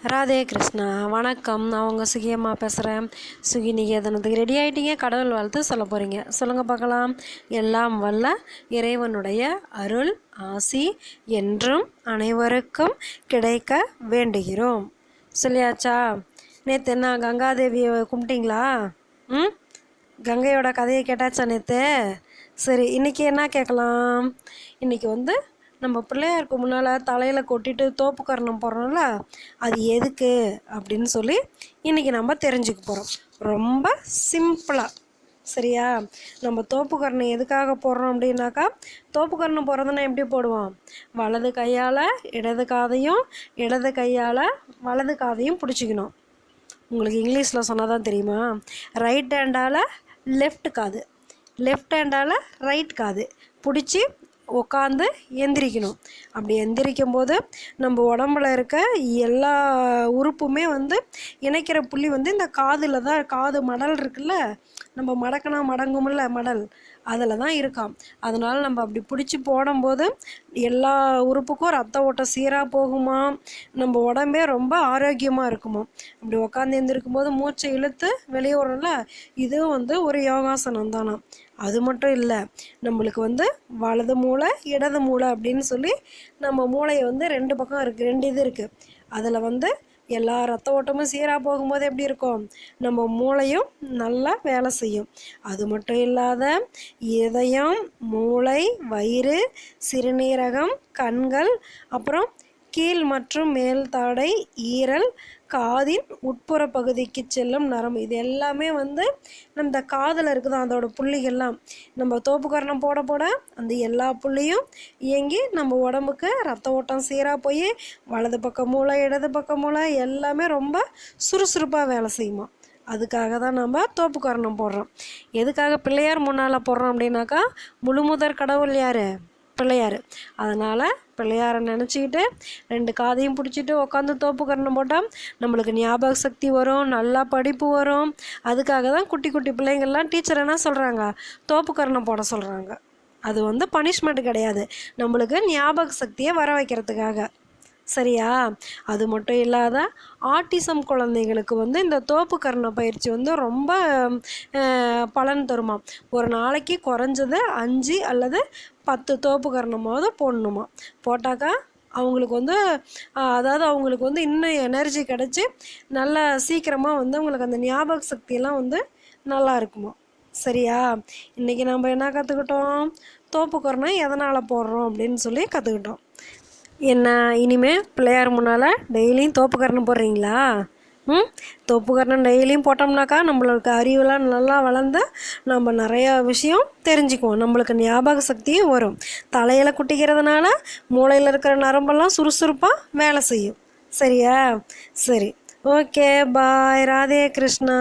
ராதே கிருஷ்ணா. வணக்கம். நான் உங்கள் சுகியம்மா பேசுகிறேன். சுகி நிகேதனத்துக்கு ரெடி ஆகிட்டீங்க. கடவுள் வாழ்த்து சொல்ல போகிறீங்க. சொல்லுங்கள் பார்க்கலாம். எல்லாம் வல்ல இறைவனுடைய அருள் ஆசி என்றும் அனைவருக்கும் கிடைக்க வேண்டுகிறோம். சொல்லியாச்சா? நேற்று என்ன கங்காதேவியை கும்பிட்டீங்களா? கங்கையோட கதையை கேட்டாச்சா நேற்று? சரி, இன்றைக்கி என்ன கேட்கலாம்? இன்றைக்கி நம்ம பிள்ளையாருக்கு முன்னால் தலையில் கொட்டிட்டு தோப்பு கரணம் போடுறோம்ல, அது எதுக்கு அப்படின்னு சொல்லி இன்றைக்கி நம்ம தெரிஞ்சுக்க போகிறோம். ரொம்ப சிம்பிளாக. சரியா? நம்ம தோப்பு கரணம் எதுக்காக போடுறோம் அப்படின்னாக்கா, தோப்பு கரணம் போடுறதுன்னா எப்படி போடுவோம்? வலது கையால் இடது காதையும் இடது கையால் வலது காதையும் பிடிச்சிக்கணும். உங்களுக்கு இங்கிலீஷில் சொன்னால் தான் தெரியுமா? ரைட் ஹேண்டால் லெஃப்ட் காது, லெஃப்ட் ஹேண்டால் ரைட் காது பிடிச்சி உட்காந்து எந்திரிக்கணும். அப்படி எந்திரிக்கும் போது நம்ம உடம்புல இருக்க எல்லா உறுப்புமே இணைக்கிற புள்ளி இந்த காதில் தான். காது மடல் இருக்குல்ல, நம்ம மடக்கினா மடங்குமில்ல மடல், அதில் தான் இருக்காம். அதனால் நம்ம அப்படி பிடிச்சி போடும்போது எல்லா உறுப்புக்கும் ரத்த ஓட்டம் சீராக போகுமா, நம்ம உடம்பே ரொம்ப ஆரோக்கியமாக இருக்குமா. அப்படி உட்காந்து எந்திரிக்கும் போது மூச்சை இழுத்து வெளியே வரோம்ல, இதுவும் ஒரு யோகாசனம் தானா. அது மட்டும் இல்லை, நம்மளுக்கு வலது மூளை இடது மூளை அப்படின்னு சொல்லி நம்ம மூளையை ரெண்டு பக்கம் இருக்குது, ரெண்டு இது இருக்குது. அதில் எல்லா ரத்த ஓட்டமும் சீராக போகும்போது எப்படி இருக்கும்? நம்ம மூளையும் நல்லா வேலை செய்யும். அது மட்டும் இல்லாத இதயம், மூளை, வயிறு, சிறுநீரகம், கண்கள், அப்புறம் கீழ் மற்றும் மேல் தாடை, ஈரல், காதின் உட்புற பகுதிக்கு செல்லும் நரம்பு, இது எல்லாமே நம்ம காதில் இருக்குது. அதோட புள்ளிகள்லாம் நம்ம தோப்பு கரணம் போட போட அந்த எல்லா புள்ளியும் இயங்கி நம்ம உடம்புக்கு ரத்த ஓட்டம் சீராக போய் வலது பக்கம் மூளை இடது பக்கம் மூளை எல்லாமே ரொம்ப சுறுசுறுப்பாக வேலை செய்யுமா. அதுக்காக தான் நம்ம தோப்பு கரணம் போடுறோம். எதுக்காக பிள்ளையார் முன்னால் போடுறோம் அப்படின்னாக்கா, முழுமுதற் கடவுள் யார்? பிள்ளையார். அதனால் பிள்ளையாரை நினச்சிக்கிட்டு ரெண்டு காதையும் பிடிச்சிட்டு உட்காந்து தோப்பு கரணம் போட்டால் நம்மளுக்கு ஞாபக சக்தி வரும், நல்லா படிப்பு வரும். அதுக்காக தான் குட்டி குட்டி பிள்ளைங்கள்லாம் டீச்சர் என்ன சொல்கிறாங்க? தோப்பு கரணம் போட சொல்கிறாங்க. அது பனிஷ்மெண்ட் கிடையாது, நம்மளுக்கு ஞாபக சக்தியை வர வைக்கிறதுக்காக. சரியா? அது மட்டும் இல்லாத ஆட்டிசம் குழந்தைங்களுக்கு இந்த தோப்பு கரண பயிற்சி ரொம்ப பலன் தருமா. ஒரு நாளைக்கு குறைஞ்சது 5 அல்லது 10 தோப்பு கரணமாவது போடணுமா. போட்டாக்கா அவங்களுக்கு அதாவது அவங்களுக்கு இன்னும் எனர்ஜி கிடச்சி நல்லா சீக்கிரமாக அவங்களுக்கு அந்த ஞாபக சக்தியெல்லாம் நல்லா இருக்குமா. சரியா? இன்றைக்கி நம்ம என்ன கற்றுக்கிட்டோம்? தோப்பு கரணம் எதனால் போடுறோம் அப்படின்னு சொல்லி கற்றுக்கிட்டோம். என்ன, இனிமேல் பிள்ளையார் முன்னால் டெய்லியும் தோப்பு கரணம் போடுறீங்களா? தோப்பு கரணம் டெய்லியும் போட்டோம்னாக்கா நம்மளுக்கு அறிவெல்லாம் நல்லா வளர்ந்து நம்ம நிறையா விஷயம் தெரிஞ்சுக்குவோம். நம்மளுக்கு ஞாபக சக்தியும் வரும். தலையில் குட்டிக்கிறதுனால மூளையில் இருக்கிற நரம்பெல்லாம் சுறுசுறுப்பாக வேலை செய்யும். சரியா? சரி, ஓகே, பாய். ராதே கிருஷ்ணா.